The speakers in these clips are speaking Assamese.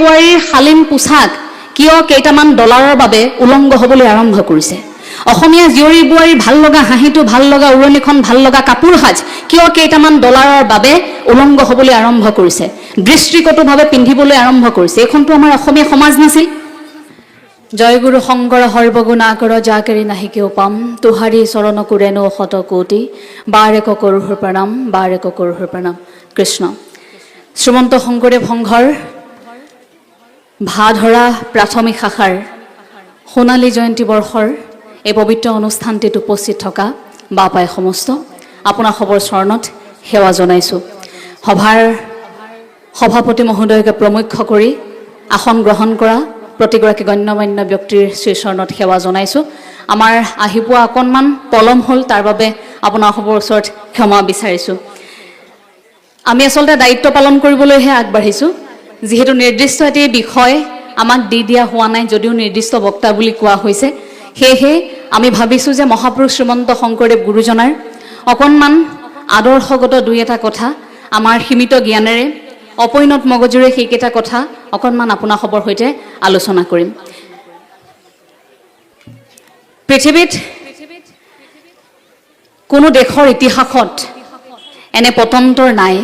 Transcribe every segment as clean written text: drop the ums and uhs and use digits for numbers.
বোৱাৰীৰ শালীন পোছাক কিয় কেইটামান ডলাৰৰ বাবে উলংগ হ'বলৈ আৰম্ভ কৰিছে? অসমীয়া জীয়ৰী বোৱাৰীৰ ভাল লগা হাঁহিটো, ভাল লগা উৰণিখন, ভাল লগা কাপোৰ সাজ কিয় কেইটামান ডলাৰৰ বাবে উলংগ হ'বলৈ আৰম্ভ কৰিছে? দৃষ্টিকটুভাৱে পিন্ধিবলৈ আৰম্ভ কৰিছে। এইখনতো আমাৰ অসমীয়া সমাজ নাছিল। জয় গুৰু শংকৰ সৰ্বগুণা কৰ যাকেৰি নাহি কেও পাম, তোহাৰী চৰণ কুৰেনো শত কোটি, বাৰেক কৰোহৰ প্ৰণাম, বাৰেক কৰোহৰ প্ৰণাম। কৃষ্ণ। শ্ৰীমন্ত শংকৰদেৱ সংঘৰ ভাধৰা প্ৰাথমিক শাখাৰ সোণালী জয়ন্তী বৰ্ষৰ এই পবিত্ৰ অনুষ্ঠানটিত উপস্থিত থকা বাপাই সমস্ত আপোনাৰ সবৰ চৰণত সেৱা জনাইছোঁ। সভাৰ সভাপতি মহোদয়কে প্ৰমুখ্য কৰি আসন গ্ৰহণ কৰা প্ৰতিগৰাকী গণ্যমান্য ব্যক্তিৰ শ্ৰীচৰণত সেৱা জনাইছোঁ। আমাৰ আহি পোৱা অকণমান পলম হ'ল, তাৰ বাবে আপোনাৰ সবৰ ওচৰত ক্ষমা বিচাৰিছোঁ। আমি আচলতে দায়িত্ব পালন কৰিবলৈহে আগবাঢ়িছোঁ, যিহেতু নিৰ্দিষ্ট এটি বিষয় আমাক দি দিয়া হোৱা নাই, যদিও নিৰ্দিষ্ট বক্তা বুলি কোৱা হৈছে। সেয়েহে আমি ভাবিছোঁ যে মহাপুৰুষ শ্ৰীমন্ত শংকৰদেৱ গুৰুজনাৰ অকণমান আদৰ্শগত দুই এটা কথা আমাৰ সীমিত জ্ঞানেৰে, অপৰিণত মগজুৰে সেইকেইটা কথা অকণমান আপোনাৰ সবৰ সৈতে আলোচনা কৰিম। পৃথিৱীত কোনো দেশৰ ইতিহাসত এনে পতন্তৰ নাই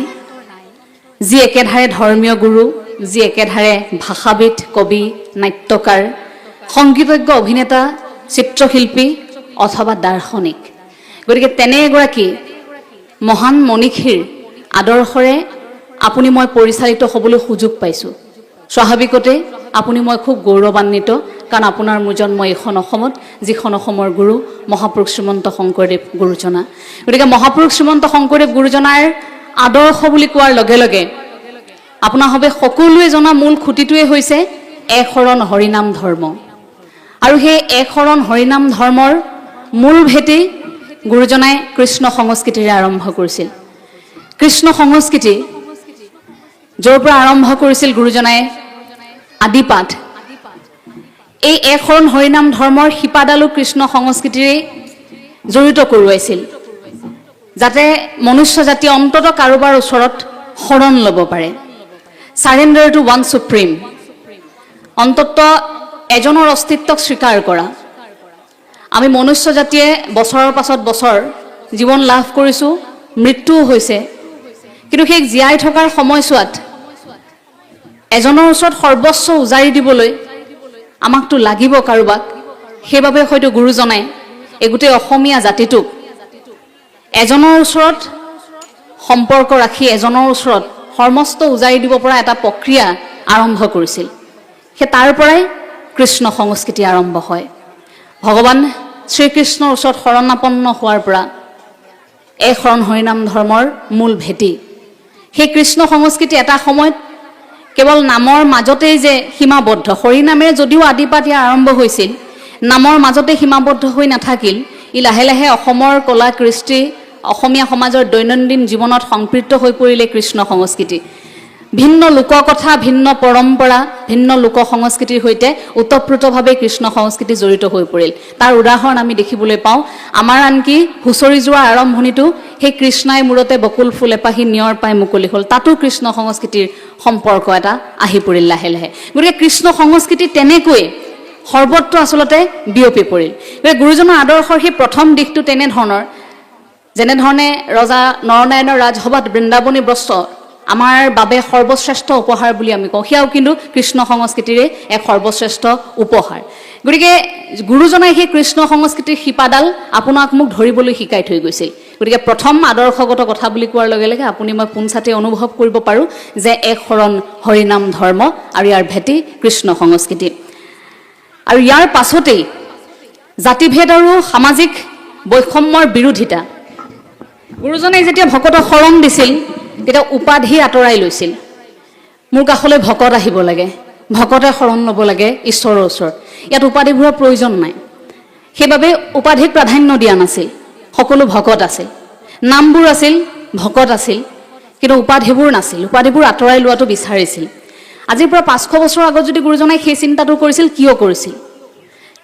যি একেধাৰে ধৰ্মীয় গুৰু, যি একেধাৰে ভাষাবিদ, কবি, নাট্যকাৰ, সংগীতজ্ঞ, অভিনেতা, চিত্ৰশিল্পী অথবা দাৰ্শনিক। গতিকে তেনে এগৰাকী মহান মনীষীৰ আদৰ্শৰে আপুনি মই পৰিচালিত হ'বলৈ সুযোগ পাইছোঁ। স্বাভাৱিকতে আপুনি মই খুব গৌৰৱান্বিত, কাৰণ আপোনাৰ মোৰ জন্ম এইখন অসমত, যিখন অসমৰ গুৰু মহাপুৰুষ শ্ৰীমন্ত শংকৰদেৱ গুৰুজনা। গতিকে মহাপুৰুষ শ্ৰীমন্ত শংকৰদেৱ গুৰুজনাৰ আদৰ্শ বুলি কোৱাৰ লগে লগে আপোনাৰ বাবে সকলোৱে জনা মূল খুঁটিটোৱে হৈছে এক শৰণ হৰিনাম ধৰ্ম। আৰু সেই এক শৰণ হৰিনাম ধৰ্মৰ মূল ভেটি গুৰুজনাই কৃষ্ণ সংস্কৃতিৰে আৰম্ভ কৰিছিল। কৃষ্ণ সংস্কৃতি য'ৰ পৰা আৰম্ভ কৰিছিল গুৰুজনাই আদিপাঠ, এই এক শৰণ হৰিনাম ধৰ্মৰ শিপাডালো কৃষ্ণ সংস্কৃতিৰে জড়িত কৰোৱাইছিল, যাতে মনুষ্য জাতিয়ে অন্ততঃ কাৰোবাৰ ওচৰত শৰণ ল'ব পাৰে। চাৰেণ্ডাৰ টু ওৱান চুপ্ৰিম, অন্ততঃ এজনৰ অস্তিত্বক স্বীকাৰ কৰা। আমি মনুষ্য জাতিয়ে বছৰৰ পাছত বছৰ জীৱন লাভ কৰিছোঁ, মৃত্যুও হৈছে, কিন্তু সেই জীয়াই থকাৰ সময়ছোৱাত এজনৰ ওচৰত সৰ্বস্ব উজাৰি দিবলৈ আমাকতো লাগিব কাৰোবাক। সেইবাবে হয়তো গুৰুজনাই এই গোটেই অসমীয়া জাতিটোক এজনৰ ওচৰত সম্পৰ্ক ৰাখি এজনৰ ওচৰত সৰ্বস্ব উজাৰি দিব পৰা এটা প্ৰক্ৰিয়া আৰম্ভ কৰিছিল। সেই তাৰ পৰাই কৃষ্ণ সংস্কৃতি আৰম্ভ হয়। ভগৱান শ্ৰীকৃষ্ণৰ ওচৰত শৰণাপন্ন হোৱাৰ পৰা এক শৰণ হৰিনাম ধৰ্মৰ মূল ভেটি। সেই কৃষ্ণ সংস্কৃতি এটা সময়ত কেৱল নামৰ মাজতেই যে সীমাবদ্ধ, হৰিনামেৰে যদিও আদিপাঠ ইয়াৰ আৰম্ভ হৈছিল, নামৰ মাজতে সীমাবদ্ধ হৈ নাথাকিল। ই লাহে লাহে অসমৰ কলা কৃষ্টি, অসমীয়া সমাজৰ দৈনন্দিন জীৱনত সম্পৃক্ত হৈ পৰিলে কৃষ্ণ সংস্কৃতি। ভিন্ন লোককথা, ভিন্ন পৰম্পৰা, ভিন্ন লোক সংস্কৃতিৰ সৈতে ওতঃপ্ৰোতভাৱে কৃষ্ণ সংস্কৃতি জড়িত হৈ পৰিল। তাৰ উদাহৰণ আমি দেখিবলৈ পাওঁ। আমাৰ আনকি হুঁচৰি যোৱাৰ আৰম্ভণিটো সেই কৃষ্ণাই মূৰতে বকুল ফুল এপাহি নিয়ৰ পাই মুকলি হ'ল, তাতো কৃষ্ণ সংস্কৃতিৰ সম্পৰ্ক এটা আহি পৰিল লাহে লাহে। গতিকে কৃষ্ণ সংস্কৃতি তেনেকৈ সৰ্বত্ৰ আচলতে বিয়পি পৰিল। গতিকে গুৰুজনৰ আদৰ্শৰ সেই প্ৰথম দিশটো তেনেধৰণৰ, যেনেধৰণে ৰজা নৰনাৰায়ণৰ ৰাজসভাত বৃন্দাবনী বস্ত্ৰ আমাৰ বাবে সৰ্বশ্ৰেষ্ঠ উপহাৰ বুলি আমি কওঁ, সেয়াও কিন্তু কৃষ্ণ সংস্কৃতিৰে এক সৰ্বশ্ৰেষ্ঠ উপহাৰ। গতিকে গুৰুজনাই সেই কৃষ্ণ সংস্কৃতিৰ শিপাডাল আপোনাক মোক ধৰিবলৈ শিকাই থৈ গৈছিল। গতিকে প্ৰথম আদৰ্শগত কথা বুলি কোৱাৰ লগে লগে আপুনি মই পোনছাতে অনুভৱ কৰিব পাৰোঁ যে এক শৰণ হৰিনাম ধৰ্ম আৰু ইয়াৰ ভেটি কৃষ্ণ সংস্কৃতি। আৰু ইয়াৰ পাছতেই জাতিভেদ আৰু সামাজিক বৈষম্যৰ বিৰোধিতা। গুৰুজনাই যেতিয়া ভকতক শৰণ দিছিল তেতিয়া উপাধি আঁতৰাই লৈছিল। মোৰ কাষলৈ ভকত আহিব লাগে, ভকতে শৰণ ল'ব লাগে ঈশ্বৰৰ ওচৰত, ইয়াত উপাধিবোৰৰ প্ৰয়োজন নাই। সেইবাবে উপাধিক প্ৰাধান্য দিয়া নাছিল, সকলো ভকত আছিল, নামবোৰ আছিল, ভকত আছিল, কিন্তু উপাধিবোৰ নাছিল। উপাধিবোৰ আঁতৰাই লোৱাটো বিচাৰিছিল। আজিৰ পৰা 500 বছৰ আগত যদি গুৰুজনাই সেই চিন্তাটো কৰিছিল, কিয় কৰিছিল?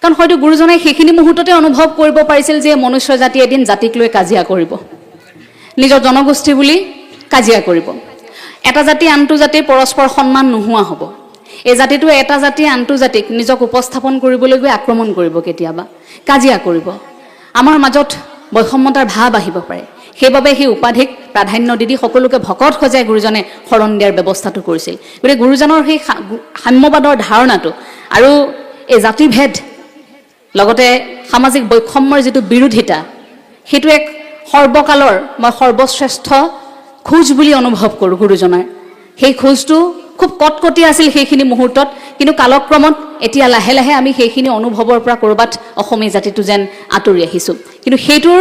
কাৰণ হয়তো গুৰুজনাই সেইখিনি মুহূৰ্ততে অনুভৱ কৰিব পাৰিছিল যে মনুষ্য জাতি এদিন জাতিক লৈ কাজিয়া কৰিব, নিজৰ জনগোষ্ঠী বুলি কাজিয়া কৰিব, এটা জাতি আনটো জাতিৰ পৰস্পৰ সন্মান নোহোৱা হ'ব। এই জাতিটো এটা জাতিয়ে আনটো জাতিক নিজক উপস্থাপন কৰিবলৈ গৈ আক্ৰমণ কৰিব, কেতিয়াবা কাজিয়া কৰিব, আমাৰ মাজত বৈষম্যতাৰ ভাৱ আহিব পাৰে। সেইবাবে সেই উপাধিক প্ৰাধান্য দি সকলোকে ভকত সজাই গুৰুজনে শৰণ দিয়াৰ ব্যৱস্থাটো কৰিছিল। গতিকে গুৰুজনৰ সেই সাম্যবাদৰ ধাৰণাটো আৰু এই জাতিভেদ লগতে সামাজিক বৈষম্যৰ যিটো বিৰোধিতা, সেইটো এক সৰ্বকালৰ মই সৰ্বশ্ৰেষ্ঠ খোজ বুলি অনুভৱ কৰোঁ গুৰুজনাৰ। সেই খোজটো খুব কটকটীয়া আছিল সেইখিনি মুহূৰ্তত, কিন্তু কালক্ৰমত এতিয়া লাহে লাহে আমি সেইখিনি অনুভৱৰ পৰা ক'ৰবাত অসমীয়া জাতিটো যেন আঁতৰি আহিছোঁ। কিন্তু সেইটোৰ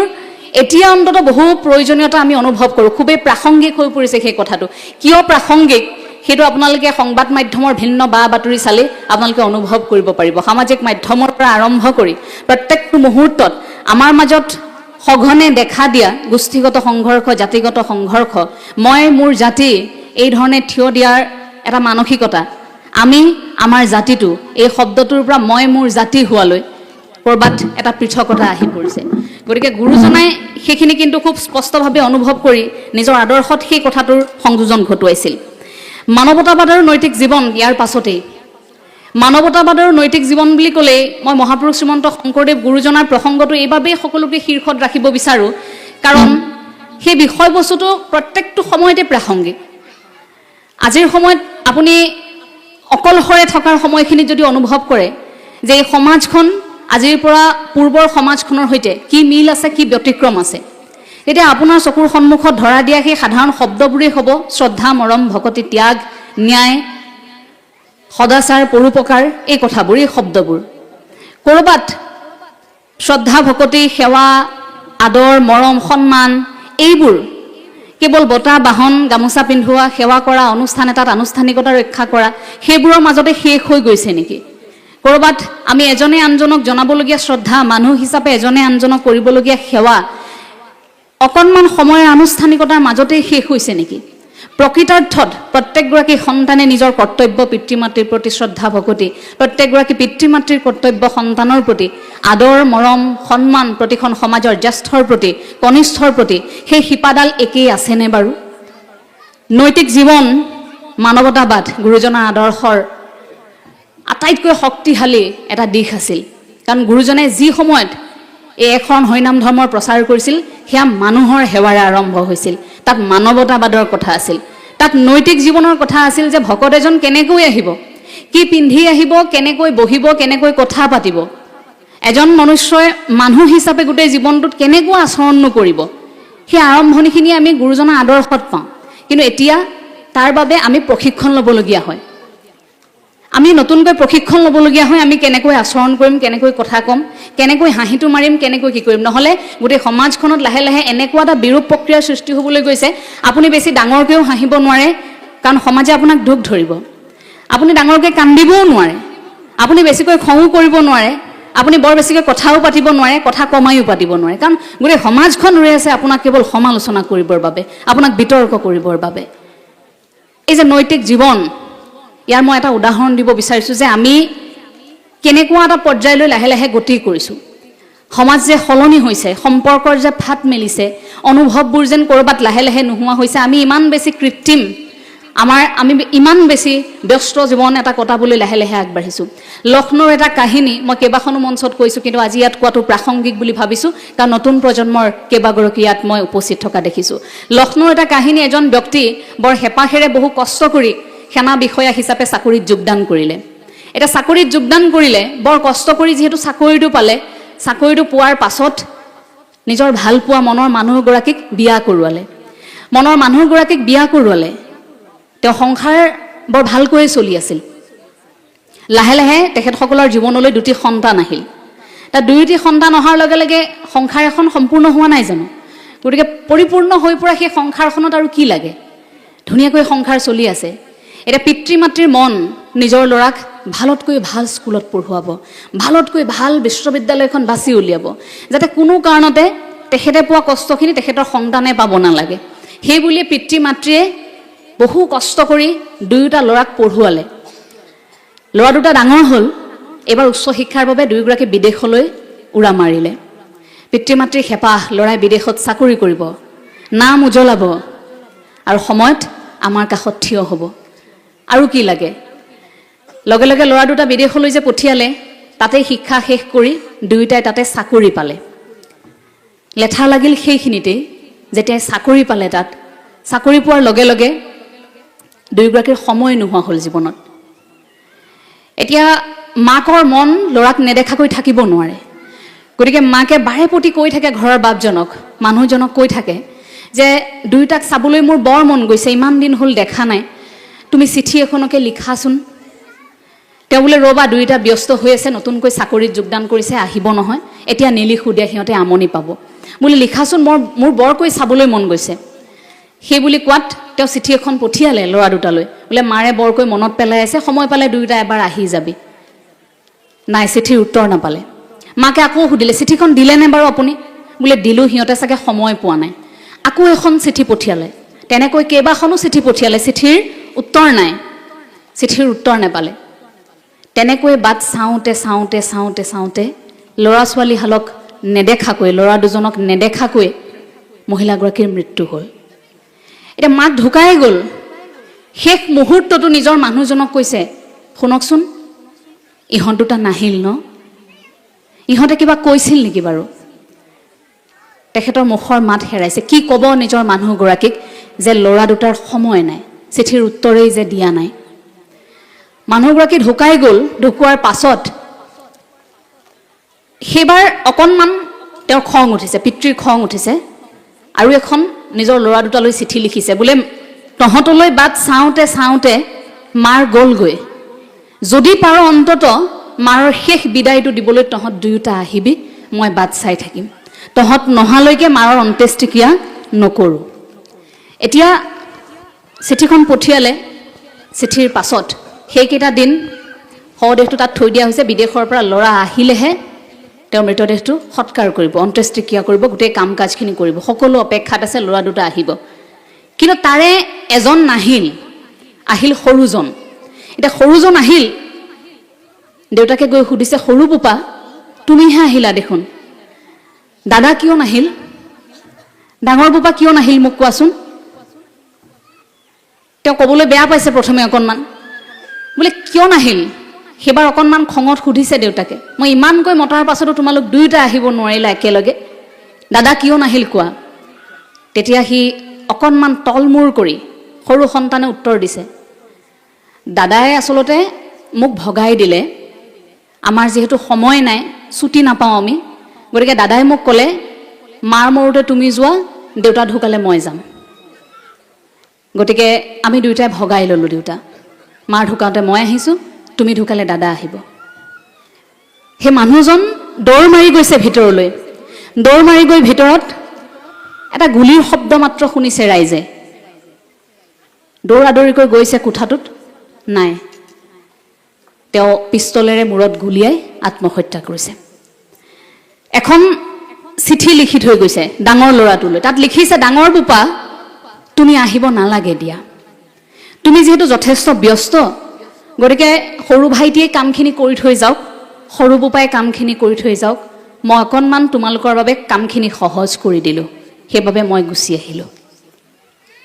এতিয়া অন্তত বহু প্ৰয়োজনীয়তা আমি অনুভৱ কৰোঁ, খুবেই প্ৰাসংগিক হৈ পৰিছে সেই কথাটো। কিয় প্ৰাসংগিক সেইটো আপোনালোকে সংবাদ মাধ্যমৰ ভিন্ন বা বাতৰি চালেই আপোনালোকে অনুভৱ কৰিব পাৰিব। সামাজিক মাধ্যমৰ পৰা আৰম্ভ কৰি প্ৰত্যেকটো মুহূৰ্তত আমাৰ মাজত সঘনে দেখা দিয়া গোষ্ঠীগত সংঘৰ্ষ, জাতিগত সংঘৰ্ষ, মই মোৰ জাতি এই ধৰণে থিয় দিয়াৰ এটা মানসিকতা, আমি আমাৰ জাতিটো এই শব্দটোৰ পৰা মই মোৰ জাতি হোৱালৈ ক'ৰবাত এটা পৃথকতা আহি পৰিছে। গতিকে গুৰুজনাই সেইখিনি কিন্তু খুব স্পষ্টভাৱে অনুভৱ কৰি নিজৰ আদৰ্শত সেই কথাটোৰ সংযোজন ঘটুৱাইছিল। মানৱতাবাদ আৰু নৈতিক জীৱন, ইয়াৰ পাছতেই মানৱতাবাদ আৰু নৈতিক জীৱন বুলি ক'লেই মই মহাপুৰুষ শ্ৰীমন্ত শংকৰদেৱ গুৰুজনাৰ প্ৰসংগটো এইবাবেই সকলোকে শীৰ্ষত ৰাখিব বিচাৰোঁ, কাৰণ সেই বিষয়বস্তুটো প্ৰত্যেকটো সময়তে প্ৰাসংগিক। আজিৰ সময়ত আপুনি অকলশৰে থকাৰ সময়খিনিত যদি অনুভৱ কৰে যে এই সমাজখন আজিৰ পৰা পূৰ্বৰ সমাজখনৰ সৈতে কি মিল আছে, কি ব্যতিক্ৰম আছে, তেতিয়া আপোনাৰ চকুৰ সন্মুখত ধৰা দিয়া সেই সাধাৰণ শব্দবোৰেই হ'ব শ্ৰদ্ধা, মৰম, ভকতি, ত্যাগ, ন্যায়, সদাচাৰ, পৰোপকাৰ, এই কথাবোৰ, এই শব্দবোৰ। ক'ৰবাত শ্ৰদ্ধা, ভকতি, সেৱা, আদৰ, মৰম, সন্মান, এইবোৰ কেৱল বঁটা, বাহন, গামোচা পিন্ধোৱা, সেৱা কৰা, অনুষ্ঠান এটাত আনুষ্ঠানিকতা ৰক্ষা কৰা, সেইবোৰৰ মাজতে শেষ হৈ গৈছে নেকি? ক'ৰবাত আমি এজনে আনজনক জনাবলগীয়া শ্ৰদ্ধা, মানুহ হিচাপে এজনে আনজনক কৰিবলগীয়া সেৱা অকণমান সময়ৰ আনুষ্ঠানিকতাৰ মাজতেই শেষ হৈছে নেকি? প্ৰকৃতাৰ্থত প্ৰত্যেকগৰাকী সন্তানে নিজৰ কৰ্তব্য, পিতৃ মাতৃৰ প্ৰতি শ্ৰদ্ধা ভকতি, প্ৰত্যেকগৰাকী পিতৃ মাতৃৰ কৰ্তব্য সন্তানৰ প্ৰতি আদৰ, মৰম, সন্মান, প্ৰতিখন সমাজৰ জ্যেষ্ঠৰ প্ৰতি, কনিষ্ঠৰ প্ৰতি, সেই শিপাডাল একেই আছেনে বাৰু? নৈতিক জীৱন, মানৱতাবাদ গুৰুজনাৰ আদৰ্শৰ আটাইতকৈ শক্তিশালী এটা দিশ আছিল। কাৰণ গুৰুজনে যি সময়ত এই এখন হৰিনাম ধৰ্মৰ প্ৰচাৰ কৰিছিল, সেয়া মানুহৰ সেৱাৰে আৰম্ভ হৈছিল। তাত মানৱতাবাদৰ কথা আছিল, তাত নৈতিক জীৱনৰ কথা আছিল যে ভকত এজন কেনেকৈ আহিব, কি পিন্ধি আহিব, কেনেকৈ বহিব, কেনেকৈ কথা পাতিব, এজন মনুষ্যই মানুহ হিচাপে গোটেই জীৱনটোত কেনেকুৱা আচৰণ নকৰিব, সেই আৰম্ভণিখিনি আমি গুৰুজনাৰ আদৰ্শত পাওঁ। কিন্তু এতিয়া তাৰ বাবে আমি প্ৰশিক্ষণ ল'বলগীয়া হয়, আমি নতুনকৈ প্ৰশিক্ষণ ল'বলগীয়া হয়। আমি কেনেকৈ আচৰণ কৰিম, কেনেকৈ কথা ক'ম, কেনেকৈ হাঁহিটো মাৰিম, কেনেকৈ কি কৰিম, নহ'লে গোটেই সমাজখনত লাহে লাহে এনেকুৱা এটা বিৰূপ প্ৰক্ৰিয়াৰ সৃষ্টি হ'বলৈ গৈছে, আপুনি বেছি ডাঙৰকৈও হাঁহিব নোৱাৰে, কাৰণ সমাজে আপোনাক দুখ ধৰিব। আপুনি ডাঙৰকৈ কান্দিবও নোৱাৰে, আপুনি বেছিকৈ খঙো কৰিব নোৱাৰে, আপুনি বৰ বেছিকৈ কথাও পাতিব নোৱাৰে, কথা কমায়ো পাতিব নোৱাৰে, কাৰণ গোটেই সমাজখন ৰৈ আছে আপোনাক কেৱল সমালোচনা কৰিবৰ বাবে, আপোনাক বিতৰ্ক কৰিবৰ বাবে। এই যে নৈতিক জীৱন, ইয়াৰ মই এটা উদাহৰণ দিব বিচাৰিছোঁ যে আমি কেনেকুৱা এটা পৰ্যায়লৈ লাহে লাহে গতি কৰিছোঁ। সমাজ যে সলনি হৈছে, সম্পৰ্কৰ যে ফাট মেলিছে, অনুভৱবোৰ যেন ক'ৰবাত লাহে লাহে নোহোৱা হৈছে, আমি ইমান বেছি কৃত্ৰিম, আমি ইমান বেছি ব্যস্ত জীৱন এটা কটাবলৈ লাহে লাহে আগবাঢ়িছোঁ। লক্ষ্ণৌৰ এটা কাহিনী মই কেইবাখনো মঞ্চত কৈছোঁ, কিন্তু আজি ইয়াত কোৱাটো প্ৰাসংগিক বুলি ভাবিছোঁ, কাৰণ নতুন প্ৰজন্মৰ কেইবাগৰাকী ইয়াত মই উপস্থিত থকা দেখিছোঁ। লক্ষ্ণৌৰ এটা কাহিনী, এজন ব্যক্তি বৰ হেঁপাহেৰে বহু কষ্ট কৰি সেনা বিষয়া হিচাপে চাকৰিত যোগদান কৰিলে। এতিয়া চাকৰিত যোগদান কৰিলে, বৰ কষ্ট কৰি যিহেতু চাকৰিটো পালে, চাকৰিটো পোৱাৰ পাছত নিজৰ ভাল পোৱা মনৰ মানুহগৰাকীক বিয়া কৰোৱালে। মনৰ মানুহগৰাকীক বিয়া কৰোৱালে, তেওঁ সংসাৰ বৰ ভালকৈ চলি আছিল। লাহে লাহে তেখেতসকলৰ জীৱনলৈ দুটি সন্তান আহিল। তাত দুয়োটি সন্তান অহাৰ লগে লগে সংসাৰ এখন সম্পূৰ্ণ হোৱা নাই জানো? গতিকে পৰিপূৰ্ণ হৈ পৰা সেই সংসাৰখনত আৰু কি লাগে? ধুনীয়াকৈ সংসাৰ চলি আছে। এতিয়া পিতৃ মাতৃৰ মন নিজৰ ল'ৰাক ভালতকৈ ভাল স্কুলত পঢ়ুৱাব, ভালতকৈ ভাল বিশ্ববিদ্যালয়খন বাছি উলিয়াব, যাতে কোনো কাৰণতে তেখেতে পোৱা কষ্টখিনি তেখেতৰ সন্তানে পাব নালাগে। সেই বুলিয়ে পিতৃ মাতৃয়ে বহু কষ্ট কৰি দুয়োটা ল'ৰাক পঢ়ুৱালে। ল'ৰা দুটা ডাঙৰ হ'ল, এইবাৰ উচ্চ শিক্ষাৰ বাবে দুয়োগৰাকী বিদেশলৈ উৰা মাৰিলে। পিতৃ মাতৃৰ হেঁপাহ, ল'ৰাই বিদেশত চাকৰি কৰিব, নাম উজ্বলাব, আৰু সময়ত আমাৰ কাষত থিয় হ'ব। আৰু কি লাগে? লগে লগে ল'ৰা দুটা বিদেশলৈ যে পঠিয়ালে তাতে শিক্ষা শেষ কৰি দুয়োটাই তাতে চাকৰি পালে লেঠা লাগিল সেইখিনিতে যেতিয়া চাকৰি পালে তাত চাকৰি পোৱাৰ লগে লগে দুয়োগৰাকীৰ সময় নোহোৱা হ'ল জীৱনত এতিয়া মাকৰ মন ল'ৰাক নেদেখাকৈ থাকিব নোৱাৰে গতিকে মাকে বাৰে প্ৰতি কৈ থাকে ঘৰৰ বাপজনক মানুহজনক কৈ থাকে যে দুয়োটাক চাবলৈ মোৰ বৰ মন গৈছে ইমান দিন হ'ল দেখা নাই তুমি চিঠি এখনকে লিখাচোন তেওঁ বোলে ৰবা দুয়োটা ব্যস্ত হৈ আছে নতুনকৈ চাকৰিত যোগদান কৰিছে আহিব নহয় এতিয়া নিলিখো দিয়া সিহঁতে আমনি পাব বোলে লিখাচোন মোৰ বৰকৈ চাবলৈ মন গৈছে সেই বুলি কোৱাত তেওঁ চিঠি এখন পঠিয়ালে ল'ৰা দুটালৈ বোলে মাৰে বৰকৈ মনত পেলাই আছে সময় পালে দুয়োটা এবাৰ আহি যাবি নাই চিঠিৰ উত্তৰ নাপালে মাকে আকৌ সুধিলে চিঠিখন দিলে নে বাৰু আপুনি বোলে দিলোঁ সিহঁতে চাগে সময় পোৱা নাই আকৌ এখন চিঠি পঠিয়ালে তেনেকৈ কেইবাখনো চিঠি পঠিয়ালে চিঠিৰ উত্তৰ নাই চিঠিৰ উত্তৰ নাপালে তেনেকৈ বাট চাওঁতে চাওঁতে চাওঁতে চাওঁতে ল'ৰা ছোৱালীহালক নেদেখাকৈ ল'ৰা দুজনক নেদেখাকৈ মহিলাগৰাকীৰ মৃত্যু হ'ল এতিয়া মাক ঢুকাই গ'ল শেষ মুহূৰ্তটো নিজৰ মানুহজনক কৈছে শুনকচোন ইহঁত দুটা নাহিল ন ইহঁতে কিবা কৈছিল নেকি বাৰু তেখেতৰ মুখৰ মাত হেৰাইছে কি ক'ব নিজৰ মানুহগৰাকীক যে ল'ৰা দুটাৰ সময় নাই চিঠিৰ উত্তৰেই যে দিয়া নাই মানুহগৰাকী ঢুকাই গ'ল ঢুকোৱাৰ পাছত সেইবাৰ অকণমান তেওঁৰ খং উঠিছে পিতৃৰ খং উঠিছে আৰু এখন নিজৰ ল'ৰা দুটালৈ চিঠি লিখিছে বোলে তহঁতলৈ বাট চাওঁতে চাওঁতে মাৰ গ'লগৈ যদি পাৰ অন্তত মাৰৰ শেষ বিদায়টো দিবলৈ তহঁত দুয়োটা আহিবি মই বাট চাই থাকিম তহঁত নহালৈকে মাৰৰ অন্ত্যেষ্টিক্ৰিয়া নকৰোঁ এতিয়া চিঠিখন পঠিয়ালে চিঠিৰ পাছত সেইকেইটা দিন শৱদেহটো তাত থৈ দিয়া হৈছে বিদেশৰ পৰা ল'ৰা আহিলেহে তেওঁৰ মৃতদেহটো সৎকাৰ কৰিব অন্ত্যেষ্টিক্ৰিয়া কৰিব গোটেই কাম কাজখিনি কৰিব সকলো অপেক্ষাত আছে ল'ৰা দুটা আহিব কিন্তু তাৰে এজন নাহিল আহিল সৰুজন এতিয়া সৰুজন আহিল দেউতাকে গৈ সুধিছে সৰু পোপা তুমিহে আহিলা দেখোন দাদা কিয় নাহিল ডাঙৰ পোপা কিয় নাহিল মোক কোৱাচোন তেওঁ ক'বলৈ বেয়া পাইছে প্ৰথমে অকণমান বোলে কিয় নাহিল সেইবাৰ অকণমান খঙত সুধিছে দেউতাকে মই ইমানকৈ মতাৰ পাছতো তোমালোক দুয়োটা আহিব নোৱাৰিলা একেলগে দাদা কিয় নাহিল কোৱা তেতিয়া সি অকণমান তলমূৰ কৰি সৰু সন্তানে উত্তৰ দিছে দাদাই আচলতে মোক ভগাই দিলে আমাৰ যিহেতু সময় নাই ছুটি নাপাওঁ আমি গতিকে দাদাই মোক ক'লে মাৰ মৰোতে তুমি যোৱা দেউতা ঢুকালে মই যাম গতিকে আমি দুয়োটাই ভগাই ল'লোঁ দেউতা মাৰ ঢুকাওঁতে মই আহিছোঁ তুমি ঢুকালে দাদা আহিব সেই মানুহজন দৌৰ মাৰি গৈছে ভিতৰলৈ দৌৰ মাৰি গৈ ভিতৰত এটা গুলিৰ শব্দ মাত্ৰ শুনিছে ৰাইজে দৌৰা দৌৰিকৈ গৈছে কোঠাটোত নাই তেওঁ পিষ্টলেৰে মূৰত গুলিয়াই আত্মহত্যা কৰিছে এখন চিঠি লিখি থৈ গৈছে ডাঙৰ ল'ৰাটোলৈ তাত লিখিছে ডাঙৰ বোপা তুমি আহিব নালাগে দিয়া তুমি যিহেতু যথেষ্ট ব্যস্ত গতিকে সৰু ভাইটিয়ে কামখিনি কৰি থৈ যাওক সৰু বোপাই কামখিনি কৰি থৈ যাওক মই অকণমান তোমালোকৰ বাবে কামখিনি সহজ কৰি দিলোঁ সেইবাবে মই গুচি আহিলোঁ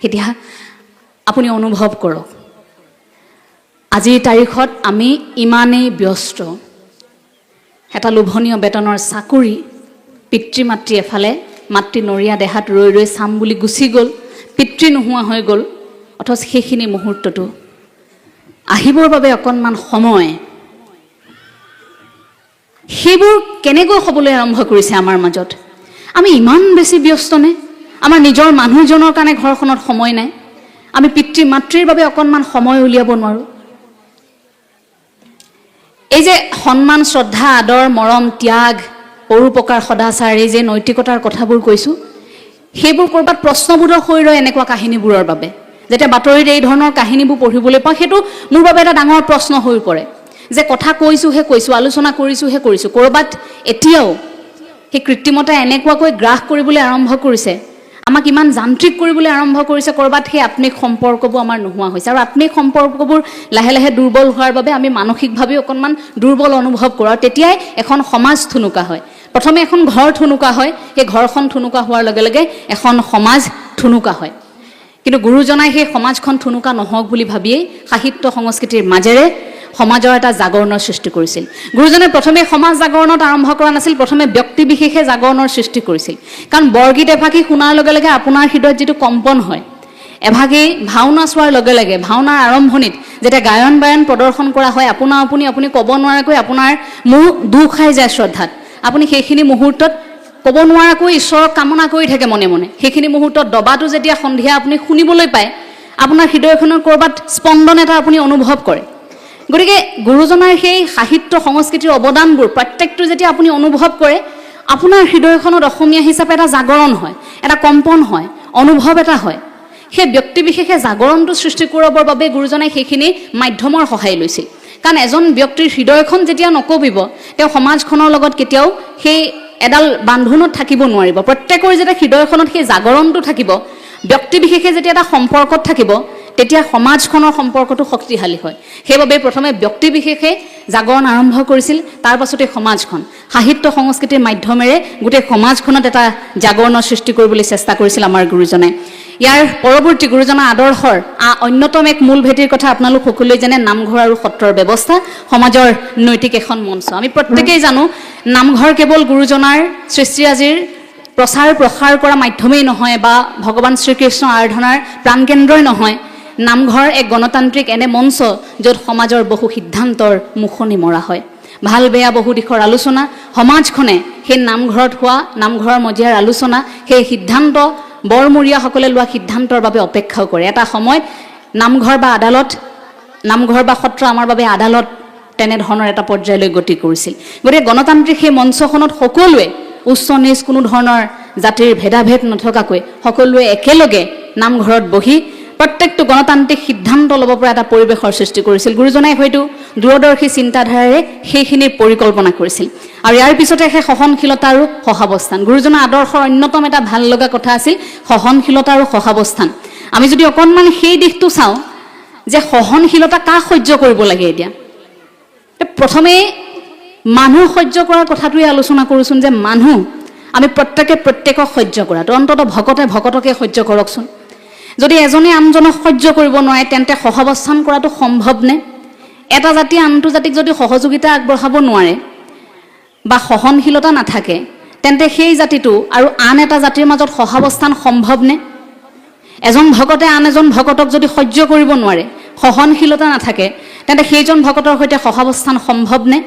এতিয়া আপুনি অনুভৱ কৰক আজিৰ তাৰিখত আমি ইমানেই ব্যস্ত এটা লোভনীয় বেতনৰ চাকৰি পিতৃ মাতৃ এফালে মাতৃ নৰীয়া দেহাত ৰৈ ৰৈ চাম বুলি গুচি গ'ল পিতৃ নোহোৱা হৈ গ'ল অথচ সেইখিনি মুহূৰ্তটো আহিবৰ বাবে অকণমান সময় সেইবোৰ কেনেকৈ হ'বলৈ আৰম্ভ কৰিছে আমাৰ মাজত আমি ইমান বেছি ব্যস্তনে আমাৰ নিজৰ মানুহজনৰ কাৰণে ঘৰখনত সময় নাই আমি পিতৃ মাতৃৰ বাবে অকণমান সময় উলিয়াব নোৱাৰোঁ এই যে সন্মান শ্ৰদ্ধা আদৰ মৰম ত্যাগ পৰোপকাৰ সদাচাৰ এই যে নৈতিকতাৰ কথাবোৰ কৈছোঁ সেইবোৰ ক'ৰবাত প্ৰশ্নবোধক হৈ ৰয় এনেকুৱা কাহিনীবোৰৰ বাবে যেতিয়া বাতৰিত এই ধৰণৰ কাহিনীবোৰ পঢ়িবলৈ পাওঁ সেইটো মোৰ বাবে এটা ডাঙৰ প্ৰশ্ন হৈ পৰে যে কথা কৈছোঁহে কৈছোঁ আলোচনা কৰিছোঁহে কৰিছোঁ ক'ৰবাত এতিয়াও সেই কৃত্ৰিমতা এনেকুৱাকৈ গ্ৰাস কৰিবলৈ আৰম্ভ কৰিছে আমাক ইমান যান্ত্ৰিক কৰিবলৈ আৰম্ভ কৰিছে ক'ৰবাত সেই আত্মিক সম্পৰ্কবোৰ আমাৰ নোহোৱা হৈছে আৰু আত্মিক সম্পৰ্কবোৰ লাহে লাহে দুৰ্বল হোৱাৰ বাবে আমি মানসিকভাৱে অকণমান দুৰ্বল অনুভৱ কৰোঁ আৰু তেতিয়াই এখন সমাজ থুনুকা হয় প্ৰথমে এখন ঘৰ থুনুকা হয় সেই ঘৰখন থুনুকা হোৱাৰ লগে লগে এখন সমাজ থুনুকা হয় কিন্তু গুৰুজনাই সেই সমাজখন থুনুকা নহওক বুলি ভাবিয়েই সাহিত্য সংস্কৃতিৰ মাজেৰে সমাজৰ এটা জাগৰণৰ সৃষ্টি কৰিছিল গুৰুজনে প্ৰথমে সমাজ জাগৰণত আৰম্ভ কৰা নাছিল প্ৰথমে ব্যক্তি বিশেষে জাগৰণৰ সৃষ্টি কৰিছিল কাৰণ বৰগীত এভাগী শুনাৰ লগে লগে আপোনাৰ হৃদয়ত যিটো কম্পন হয় এভাগী ভাওনা চোৱাৰ লগে লগে ভাওনাৰ আৰম্ভণিত যেতিয়া গায়ন বায়ন প্ৰদৰ্শন কৰা হয় আপুনি ক'ব নোৱাৰাকৈ আপোনাৰ মুখ দুখ খাই যায় শ্ৰদ্ধাত আপুনি সেইখিনি মুহূৰ্তত ক'ব নোৱাৰাকৈ ঈশ্বৰক কামনা কৰি থাকে মনে মনে সেইখিনি মুহূৰ্তত দবাটো যেতিয়া সন্ধিয়া আপুনি শুনিবলৈ পায় আপোনাৰ হৃদয়খনৰ কৰবাত স্পন্দন এটা আপুনি অনুভৱ কৰে গতিকে গুৰুজনাৰ সেই সাহিত্য সংস্কৃতিৰ অৱদানবোৰ প্ৰত্যেকটো যেতিয়া আপুনি অনুভৱ কৰে আপোনাৰ হৃদয়খনত অসমীয়া হিচাপে এটা জাগৰণ হয় এটা কম্পন হয় অনুভৱ এটা হয় সেই ব্যক্তি বিশেষে জাগৰণটো সৃষ্টি কৰিবৰ বাবে গুৰুজনাই সেইখিনি মাধ্যমৰ সহায় লৈছিল কাৰণ এজন ব্যক্তিৰ হৃদয়খন যেতিয়া নকবিব তেওঁ সমাজখনৰ লগত কেতিয়াও সেই এডাল বান্ধোনত থাকিব নোৱাৰিব প্ৰত্যেকৰ যেতিয়া হৃদয়খনত সেই জাগৰণটো থাকিব ব্যক্তি বিশেষে যেতিয়া এটা সম্পৰ্কত থাকিব তেতিয়া সমাজখনৰ সম্পৰ্কটো শক্তিশালী হয় সেইবাবে প্ৰথমে ব্যক্তি বিশেষে জাগৰণ আৰম্ভ কৰিছিল তাৰ পাছতে সমাজখন সাহিত্য সংস্কৃতিৰ মাধ্যমেৰে গোটেই সমাজখনত এটা জাগৰণৰ সৃষ্টি কৰিবলৈ চেষ্টা কৰিছিল আমাৰ গুৰুজনে ইয়াৰ পৰৱৰ্তী গুৰুজনাৰ আদৰ্শৰ অন্যতম এক মূল ভেটিৰ কথা আপোনালোক সকলোৱে জানে নামঘৰ আৰু সত্ৰৰ ব্যৱস্থা সমাজৰ নৈতিক এখন মঞ্চ আমি প্ৰত্যেকেই জানো নামঘৰ কেৱল গুৰুজনাৰ সৃষ্টিৰাজিৰ প্ৰচাৰ প্ৰসাৰ কৰা মাধ্যমেই নহয় বা ভগৱান শ্ৰীকৃষ্ণ আৰাধনাৰ প্ৰাণকেন্দ্ৰই নহয় নামঘৰ এক গণতান্ত্ৰিক এনে মঞ্চ য'ত সমাজৰ বহু সিদ্ধান্তৰ মুখনি মৰা হয় ভাল বেয়া বহু দিশৰ আলোচনা সমাজখনে সেই নামঘৰত হোৱা নামঘৰৰ মজিয়াৰ আলোচনা সেই সিদ্ধান্ত বৰমূৰীয়াসকলে লোৱা সিদ্ধান্তৰ বাবে অপেক্ষাও কৰে এটা সময়ত নামঘৰ বা আদালত নামঘৰ বা সত্ৰ আমাৰ বাবে আদালত তেনেধৰণৰ এটা পৰ্যায়লৈ গতি কৰিছিল গতিকে গণতান্ত্ৰিক সেই মঞ্চখনত সকলোৱে উচ্চ নিচ কোনো ধৰণৰ জাতিৰ ভেদাভেদ নথকাকৈ সকলোৱে একেলগে নামঘৰত বহি প্ৰত্যেকটো গণতান্ত্ৰিক সিদ্ধান্ত ল'ব পৰা এটা পৰিৱেশৰ সৃষ্টি কৰিছিল গুৰুজনাই হয়তো দূৰদৰ্শী চিন্তাধাৰাৰে সেইখিনিৰ পৰিকল্পনা কৰিছিল আৰু ইয়াৰ পিছতে সেই সহনশীলতা আৰু সহাৱস্থান গুৰুজনাৰ আদৰ্শৰ অন্যতম এটা ভাল লগা কথা আছিল সহনশীলতা আৰু সহাৱস্থান আমি যদি অকণমান সেই দিশটো চাওঁ যে সহনশীলতা কাক সহ্য কৰিব লাগে এতিয়া প্ৰথমে মানুহ সহ্য কৰাৰ কথাটোৱে আলোচনা কৰোঁচোন যে মানুহ আমি প্ৰত্যেকক সহ্য কৰাটো অন্ততঃ ভকতে ভকতকে সহ্য কৰকচোন যদি এজনে আনজনক সহ্য কৰিব নোৱাৰে তেন্তে সহাৱস্থান কৰাটো সম্ভৱনে এটা জাতিয়ে আনটো জাতিক যদি সহযোগিতা আগবঢ়াব নোৱাৰে বা সহনশীলতা নাথাকে তেন্তে সেই জাতিটো আৰু আন এটা জাতিৰ মাজত সহাৱস্থান সম্ভৱনে এজন ভকতে আন এজন ভকতক যদি সহ্য কৰিব নোৱাৰে সহনশীলতা নাথাকে তেন্তে সেইজন ভকতৰ সৈতে সহাৱস্থান সম্ভৱনে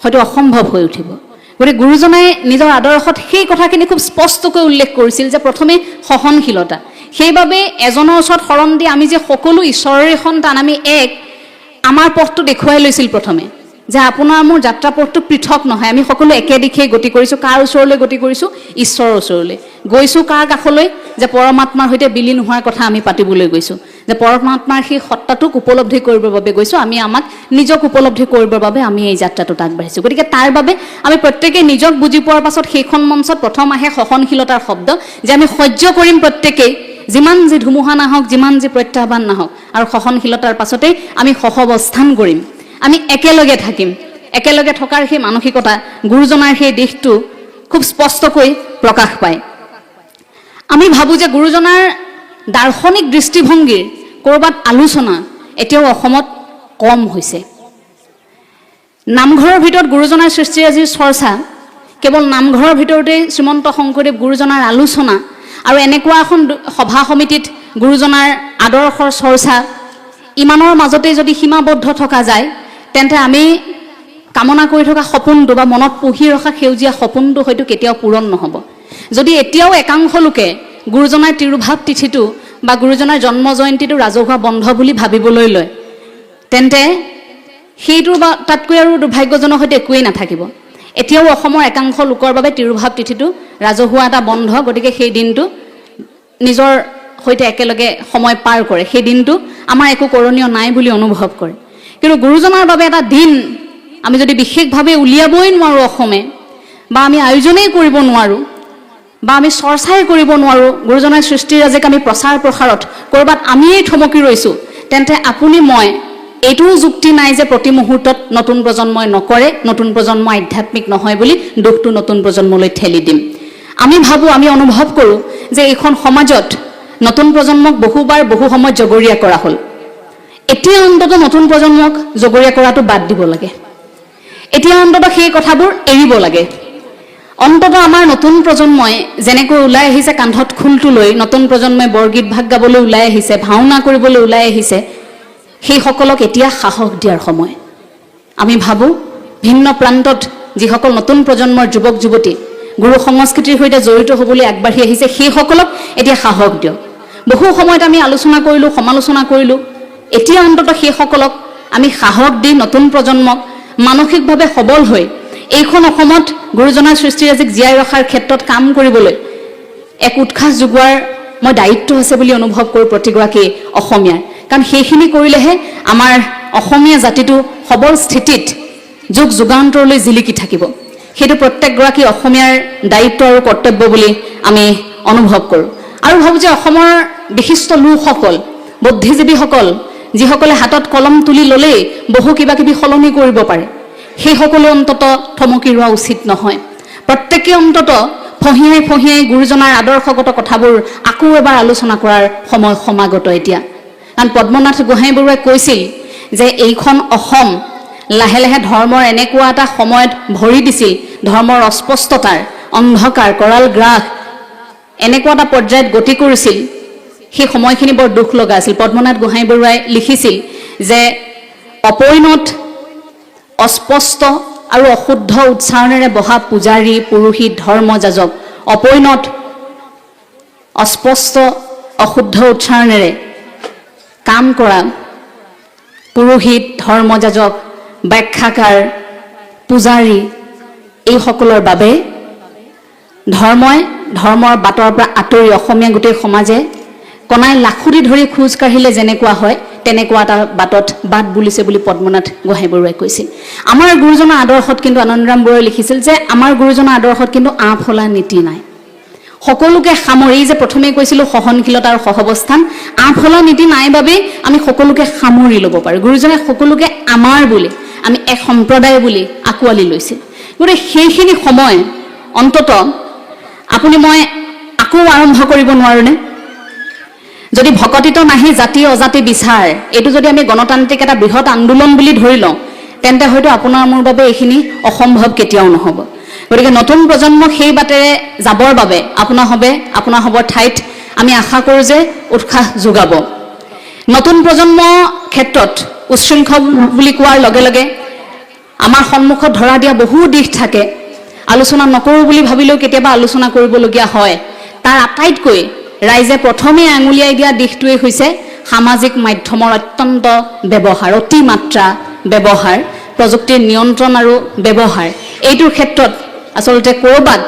হয়তো অসম্ভৱ হৈ উঠিব গতিকে গুৰুজনাই নিজৰ আদৰ্শত সেই কথাখিনি খুব স্পষ্টকৈ উল্লেখ কৰিছিল যে প্ৰথমে সহনশীলতা সেইবাবে এজনৰ ওচৰত শৰণ দি আমি যে সকলো ঈশ্বৰৰে সন্তান আমি এক আমাৰ পথটো দেখুৱাই লৈছিল প্ৰথমে যে আপোনাৰ মোৰ যাত্ৰা পথটো পৃথক নহয় আমি সকলো একে দিশেই গতি কৰিছোঁ কাৰ ওচৰলৈ গতি কৰিছোঁ ঈশ্বৰৰ ওচৰলৈ গৈছোঁ কাৰ কাষলৈ যে পৰমাত্মাৰ সৈতে বিলীন হোৱাৰ কথা আমি পাতিবলৈ গৈছোঁ যে পৰমাত্মাৰ সেই সত্তাটোক উপলব্ধি কৰিবৰ বাবে গৈছোঁ আমি আমাক নিজক উপলব্ধি কৰিবৰ বাবে আমি এই যাত্ৰাটোত আগবাঢ়িছোঁ গতিকে তাৰ বাবে আমি প্ৰত্যেকেই নিজক বুজি পোৱাৰ পাছত সেইখন মঞ্চত প্ৰথম আহে সহনশীলতাৰ শব্দ যে আমি সহ্য কৰিম প্ৰত্যেকেই যিমান যি ধুমুহা নাহক যিমান যি প্ৰত্যাহ্বান নাহক আৰু সহনশীলতাৰ পাছতেই আমি সহাৱস্থান কৰিম আমি একেলগে থাকিম একেলগে থকাৰ সেই মানসিকতা গুৰুজনাৰ সেই দিশটো খুব স্পষ্টকৈ প্ৰকাশ পায় আমি ভাবোঁ যে গুৰুজনাৰ দাৰ্শনিক দৃষ্টিভংগীৰ ক'ৰবাত আলোচনা এতিয়াও অসমত কম হৈছে নামঘৰৰ ভিতৰত গুৰুজনাৰ সৃষ্টিৰাজিৰ চৰ্চা কেৱল নামঘৰৰ ভিতৰতেই শ্ৰীমন্ত শংকৰদেৱ গুৰুজনাৰ আলোচনা আৰু এনেকুৱা এখন সভা সমিতিত গুৰুজনাৰ আদৰ্শৰ চৰ্চা ইমানৰ মাজতে যদি সীমাবদ্ধ থকা যায় তেন্তে আমি কামনা কৰি থকা সপোনটো বা মনত পুহি ৰখা সেউজীয়া সপোনটো হয়তো কেতিয়াও পূৰণ নহ'ব যদি এতিয়াও একাংশ লোকে গুৰুজনাৰ তিৰুভাৱ তিথিটো বা গুৰুজনাৰ জন্ম জয়ন্তীটো ৰাজহুৱা বন্ধ বুলি ভাবিবলৈ লয় তেন্তে সেইটোৰ বা তাতকৈ আৰু দুৰ্ভাগ্যজনক হয়তো একোৱেই নাথাকিব এতিয়াও অসমৰ একাংশ লোকৰ বাবে তিৰুভাৱ তিথিটো ৰাজহুৱা এটা বন্ধ গতিকে সেই দিনটো নিজৰ সৈতে একেলগে সময় পাৰ কৰে সেই দিনটো আমাৰ একো কৰণীয় নাই বুলি অনুভৱ কৰে কিন্তু গুৰুজনাৰ বাবে এটা দিন আমি যদি বিশেষভাৱে উলিয়াবই নোৱাৰোঁ অসমে বা আমি আয়োজনেই কৰিব নোৱাৰোঁ বা আমি চৰ্চাই কৰিব নোৱাৰোঁ গুৰুজনাৰ সৃষ্টিৰাজিক আমি প্ৰচাৰ প্ৰসাৰত ক'ৰবাত আমিয়েই থমকি ৰৈছোঁ তেন্তে আপুনি মই এইটোও যুক্তি নাই যে প্ৰতি মুহূৰ্তত নতুন প্ৰজন্মই নকৰে নতুন প্ৰজন্ম আধ্যাত্মিক নহয় বুলি দুখটো নতুন প্ৰজন্মলৈ ঠেলি দিম আমি ভাবোঁ আমি অনুভৱ কৰোঁ যে এইখন সমাজত নতুন প্ৰজন্মক বহুবাৰ বহু সময়ত জগৰীয়া কৰা হ'ল এতিয়া অন্তত নতুন প্ৰজন্মক জগৰীয়া কৰাটো বাদ দিব লাগে। এতিয়া অন্তত সেই কথাবোৰ এৰিব লাগে। অন্তত আমাৰ নতুন প্ৰজন্মই যেনেকৈ ওলাই আহিছে কান্ধত খোলটো লৈ, নতুন প্ৰজন্মই বৰগীত ভাগ গাবলৈ ওলাই আহিছে, ভাওনা কৰিবলৈ ওলাই আহিছে, সেইসকলক এতিয়া সাহস দিয়াৰ সময়। আমি ভাবোঁ ভিন্ন প্ৰান্তত যিসকল নতুন প্ৰজন্মৰ যুৱক যুৱতী গুৰু সংস্কৃতিৰ সৈতে জড়িত হ'বলৈ আগবাঢ়ি আহিছে, সেইসকলক এতিয়া সাহস দিয়ক। বহু সময়ত আমি আলোচনা কৰিলোঁ, সমালোচনা কৰিলোঁ, এতিয়া অন্তত সেইসকলক আমি সাহস দি নতুন প্ৰজন্মক মানসিকভাৱে সবল হৈ এইখন অসমত গুৰুজনাৰ সৃষ্টিৰাজিক জীয়াই ৰখাৰ ক্ষেত্ৰত কাম কৰিবলৈ এক উৎসাহ যোগোৱাৰ মই দায়িত্ব আছে বুলি অনুভৱ কৰোঁ প্ৰতিগৰাকী অসমীয়াৰ। কাৰণ সেইখিনি কৰিলেহে আমাৰ অসমীয়া জাতিটো সবল স্থিতিত যুগ যুগান্তৰলৈ জিলিকি থাকিব। সেইটো প্ৰত্যেকগৰাকী অসমীয়াৰ দায়িত্ব আৰু কৰ্তব্য বুলি আমি অনুভৱ কৰোঁ। আৰু ভাবোঁ যে অসমৰ বিশিষ্ট লোকসকল, বুদ্ধিজীৱীসকল, যিসকলে হাতত কলম তুলি ল'লেই বহু কিবা কিবি সলনি কৰিব পাৰে, সেইসকলে অন্তত থমকি ৰোৱা উচিত নহয়। প্ৰত্যেকে অন্তত ফঁহিয়াই ফঁহিয়াই গুৰুজনাৰ আদৰ্শগত কথাবোৰ আকৌ এবাৰ আলোচনা কৰাৰ সময় সমাগত এতিয়া। কাৰণ পদ্মনাথ গোহাঁইবৰুৱাই কৈছিল যে এইখন অসম লাহে লাহে ধৰ্মৰ এনেকুৱা এটা সময়ত ভৰি দিছিল, ধৰ্মৰ অস্পষ্টতাৰ, অন্ধকাৰ, কৰাল গ্ৰাস এনেকুৱা এটা পৰ্যায়ত গতি কৰিছিল, সেই সময়খিনি বৰ দুখ লগা আছিল। পদ্মনাথ গোহাঁইবৰুৱাই লিখিছিল যে অপৰিণত, অস্পষ্ট আৰু অশুদ্ধ উচ্চাৰণেৰে বহা পূজাৰী, পুৰোহিত, ধৰ্মযাজক, অপৰিণত, অস্পষ্ট, অশুদ্ধ উচ্চাৰণেৰে কাম কৰা পুৰোহিত, ধৰ্মযাজক, ব্যাখ্যাকাৰ, পূজাৰী, এইসকলৰ বাবে ধৰ্মৰ বাটৰ পৰা আঁতৰি অসমীয়া গোটেই সমাজে কণাই লাখুটি ধৰি খোজ কাঢ়িলে যেনেকুৱা হয় তেনেকুৱা এটা বাটত বাট বুলিছে বুলি পদ্মনাথ গোহাঁইবৰুৱাই কৈছিল। আমাৰ গুৰুজনাৰ আদৰ্শত কিন্তু আনন্দৰাম বৰুৱাই লিখিছিল যে আমাৰ গুৰুজনাৰ আদৰ্শত কিন্তু আঁফলা নীতি নাই। সকলোকে সামৰি, যে প্ৰথমে কৈছিলোঁ সহনশীলতা আৰু সহাৱস্থান, আঁফলা নীতি নাই বাবেই আমি সকলোকে সামৰি ল'ব পাৰোঁ। গুৰুজনে সকলোকে আমাৰ বুলি, আমি এক সম্প্ৰদায় বুলি আঁকোৱালি লৈছিল। গতিকে সেইখিনি সময় অন্তত আপুনি মই আকৌ আৰম্ভ কৰিব নোৱাৰোনে? যদি ভকতিত নাহি জাতি অজাতি বিচাৰ, এইটো যদি আমি গণতান্ত্ৰিক এটা বৃহৎ আন্দোলন বুলি ধৰি লওঁ, তেন্তে হয়তো আপোনাৰ মোৰ বাবে এইখিনি অসম্ভৱ কেতিয়াও নহ'ব। গতিকে নতুন প্ৰজন্মক সেই বাটেৰে যাবৰ বাবে আপোনাৰ হবৰ ঠাইত আমি আশা কৰোঁ যে উৎসাহ যোগাব। নতুন প্ৰজন্মৰ ক্ষেত্ৰত উচ্ছৃংখল বুলি কোৱাৰ লগে লগে আমাৰ সন্মুখত ধৰা দিয়া বহু দিশ থাকে। আলোচনা নকৰোঁ বুলি ভাবিলেও কেতিয়াবা আলোচনা কৰিবলগীয়া হয়। তাৰ আটাইতকৈ ৰাইজে প্ৰথমে আঙুলিয়াই দিয়া দিশটোৱে হৈছে সামাজিক মাধ্যমৰ অত্যন্ত ব্যৱহাৰ, অতিমাত্ৰা ব্যৱহাৰ, প্ৰযুক্তিৰ নিয়ন্ত্ৰণ আৰু ব্যৱহাৰ। এইটোৰ ক্ষেত্ৰত আচলতে ক'ৰবাত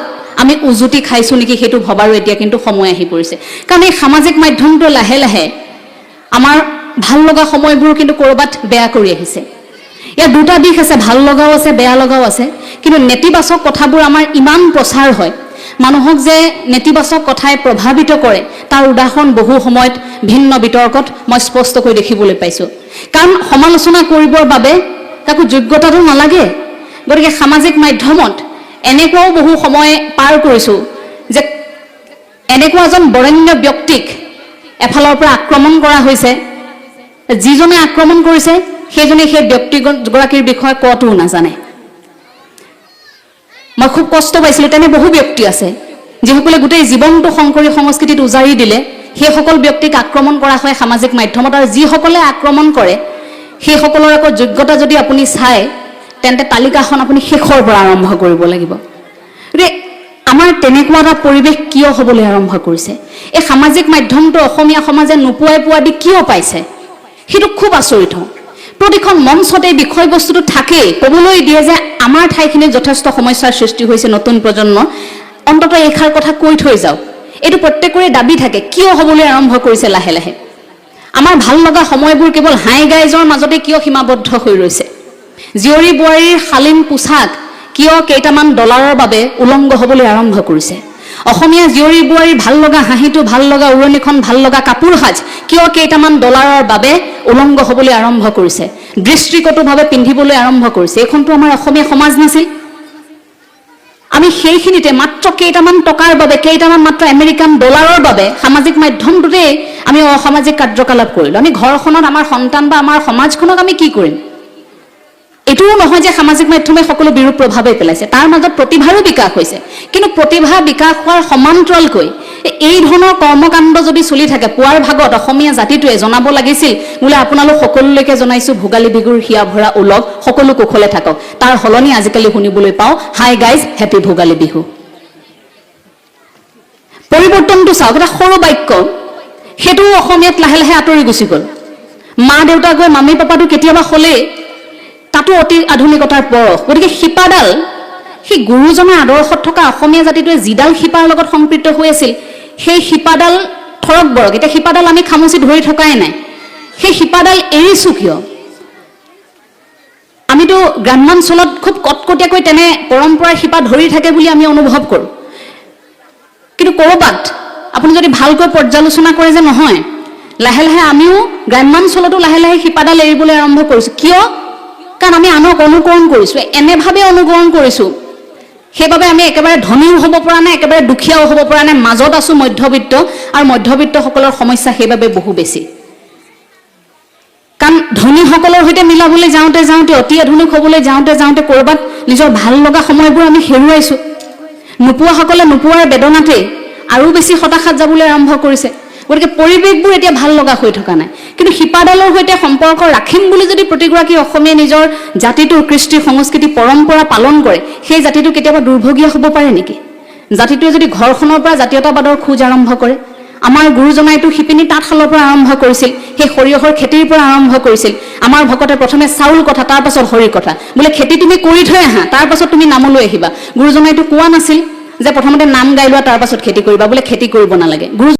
আমি উজুতি খাইছোঁ নেকি সেইটো ভবাৰো এতিয়া কিন্তু সময় আহি পৰিছে। কাৰণ এই সামাজিক মাধ্যমটো লাহে লাহে আমাৰ ভাল লগা সময়বোৰ কিন্তু ক'ৰবাত বেয়া কৰি আহিছে। ইয়াৰ দুটা দিশ আছে, ভাল লগাও আছে, বেয়া লগাও আছে। কিন্তু নেতিবাচক কথাবোৰ আমাৰ ইমান প্ৰচাৰ হয়, মানুহক যে নেতিবাচক কথাই প্ৰভাৱিত কৰে তাৰ উদাহৰণ বহু সময়ত ভিন্ন বিতৰ্কত মই স্পষ্টকৈ দেখিবলৈ পাইছোঁ। কাৰণ সমালোচনা কৰিবৰ বাবে কাকো যোগ্যতাটো নালাগে। গতিকে সামাজিক মাধ্যমত এনেকুৱাও বহু সময় পাৰ কৰিছোঁ যে এনেকুৱা এজন বৰেণ্য ব্যক্তিক এফালৰ পৰা আক্ৰমণ কৰা হৈছে, যিজনে আক্ৰমণ কৰিছে সেইজনে সেই ব্যক্তিগৰাকীৰ বিষয়ে কতও নাজানে। মই খুব কষ্ট পাইছিলোঁ। তেনে বহু ব্যক্তি আছে যিসকলে গোটেই জীৱনটো শংকৰী সংস্কৃতিত উজাৰি দিলে, সেইসকল ব্যক্তিক আক্ৰমণ কৰা হয় সামাজিক মাধ্যমত। আৰু যিসকলে আক্ৰমণ কৰে সেইসকলৰ আকৌ যোগ্যতা যদি আপুনি চায়, তেন্তে তালিকাখন আপুনি শেষৰ পৰা আৰম্ভ কৰিব লাগিব। গতিকে আমাৰ তেনেকুৱা এটা পৰিৱেশ কিয় হ'বলৈ আৰম্ভ কৰিছে? এই সামাজিক মাধ্যমটো অসমীয়া সমাজে নোপোৱাই পোৱা দি কিয় পাইছে? সেইটো খুব আচৰিত হওঁ। প্ৰতিখন মঞ্চতে এই বিষয়বস্তুটো থাকেই, ক'বলৈ দিয়ে যে আমাৰ ঠাইখিনিত যথেষ্ট সমস্যাৰ সৃষ্টি হৈছে, নতুন প্ৰজন্ম অন্ততঃ এইষাৰ কথা কৈ থৈ যাওক। এইটো প্ৰত্যেকৰে দাবী থাকে। কিয় হ'বলৈ আৰম্ভ কৰিছে লাহে লাহে? আমাৰ ভাল লগা সময়বোৰ কেৱল হাই গাইজৰ মাজতে কিয় সীমাবদ্ধ হৈ ৰৈছে? জীয়ৰী বোৱাৰীৰ শালীন পোছাক কিয় কেইটামান ডলাৰৰ বাবে উলংগ হ'বলৈ আৰম্ভ কৰিছে? অসমীয়া জীয়ৰী বোৱাৰীৰ ভাল লগা হাঁহিটো, ভাল লগা উৰণিখন, ভাল লগা কাপোৰ সাজ কিয় কেইটামান ডলাৰৰ বাবে উলংগ হ'বলৈ আৰম্ভ কৰিছে? দৃষ্টিকটুভাৱে পিন্ধিবলৈ আৰম্ভ কৰিছে। এইখনতো আমাৰ অসমীয়া সমাজ নাছিল। আমি সেইখিনিতে মাত্ৰ কেইটামান টকাৰ বাবে, কেইটামান মাত্ৰ আমেৰিকান ডলাৰৰ বাবে সামাজিক মাধ্যমটোতে আমি অসামাজিক কাৰ্যকলাপ কৰিলোঁ। আমি ঘৰখনত আমাৰ সন্তান বা আমাৰ সমাজখনক আমি কি কৰিম? এইটোও নহয় যে সামাজিক মাধ্যমে সকলো বিৰূপ প্ৰভাৱেই পেলাইছে, তাৰ মাজত প্ৰতিভাৰো বিকাশ হৈছে। কিন্তু প্ৰতিভা বিকাশ হোৱাৰ সমান্তৰালকৈ এই ধৰণৰ কৰ্মকাণ্ড যদি চলি থাকে, পুৱাৰ ভাগত অসমীয়া জাতিটোৱে জনাব লাগিছিল বোলে আপোনালোক সকলোলৈকে জনাইছোঁ ভোগালী বিহুৰ হিয়া ভৰা ওলগ, সকলো কুশলে থাকক। তাৰ সলনি আজিকালি শুনিবলৈ পাওঁ, hi guys, happy Bhogali Bihu. পৰিৱৰ্তনটো চাওক, এটা সৰু বাক্য, সেইটোও অসমীয়াত লাহে লাহে আঁতৰি গুচি গ'ল। মা দেউতা গৈ মামী পাপাটো কেতিয়াবা হ'লেই তাতো অতি আধুনিকতাৰ পৰশ। গতিকে শিপাডাল, সেই গুৰুজনাৰ আদৰ্শত থকা অসমীয়া জাতিটোৱে যিডাল শিপাৰ লগত সম্পৃক্ত হৈ আছিল, সেই শিপাডাল থৰক বৰক। এতিয়া শিপাডাল আমি খামুচি ধৰি থকাই নাই, সেই শিপাডাল এৰিছোঁ কিয়? আমিতো গ্ৰাম্যাঞ্চলত খুব কটকটীয়াকৈ তেনে পৰম্পৰাৰ শিপা ধৰি থাকে বুলি আমি অনুভৱ কৰোঁ। কিন্তু ক'ৰবাত আপুনি যদি ভালকৈ পৰ্যালোচনা কৰে যে নহয়, লাহে লাহে আমিও গ্ৰাম্যাঞ্চলতো লাহে লাহে শিপাডাল এৰিবলৈ আৰম্ভ কৰিছোঁ। কিয়? কাৰণ আমি আনক অনুকৰণ কৰিছোঁ, এনেভাৱে অনুকৰণ কৰিছোঁ, সেইবাবে আমি একেবাৰে ধনীও হ'ব পৰা নাই, একেবাৰে দুখীয়াও হ'ব পৰা নাই, মাজত আছোঁ মধ্যবিত্ত। আৰু মধ্যবিত্তসকলৰ সমস্যা সেইবাবে বহু বেছি। কাৰণ ধনীসকলৰ সৈতে মিলাবলৈ যাওঁতে যাওঁতে, অতি আধুনিক হ'বলৈ যাওঁতে যাওঁতে ক'ৰবাত নিজৰ ভাল লগা সময়বোৰ আমি হেৰুৱাইছোঁ। নোপোৱাসকলে নোপোৱাৰ বেদনাতে আৰু বেছি হতাশাত যাবলৈ আৰম্ভ কৰিছে। গতিকে পৰিৱেশবোৰ এতিয়া ভাল লগা হৈ থকা নাই। কিন্তু শিপাডালৰ সৈতে সম্পৰ্ক ৰাখিম বুলি যদি প্ৰতিগৰাকী অসমীয়াই নিজৰ জাতিটোৰ কৃষ্টি সংস্কৃতি পৰম্পৰা পালন কৰে, সেই জাতিটো কেতিয়াবা দুৰ্ভগীয়া হ'ব পাৰে নেকি? জাতিটোৱে যদি ঘৰখনৰ পৰা জাতীয়তাবাদৰ খোজ আৰম্ভ কৰে, আমাৰ গুৰুজনাইতো শিপিনী তাঁতশালৰ পৰা আৰম্ভ কৰিছিল, সেই সৰিয়হৰ খেতিৰ পৰা আৰম্ভ কৰিছিল। আমাৰ ভকতে প্ৰথমে চাউল কথা, তাৰ পাছত হৰি কথা, বোলে খেতি তুমি কৰি থৈ আহা, তাৰ পাছত তুমি নামলৈ আহিবা। গুৰুজনাইতো কোৱা নাছিল যে প্ৰথমতে নাম গাই লোৱা তাৰ পাছত খেতি কৰিবা, বোলে খেতি কৰিব নালাগে। গুৰু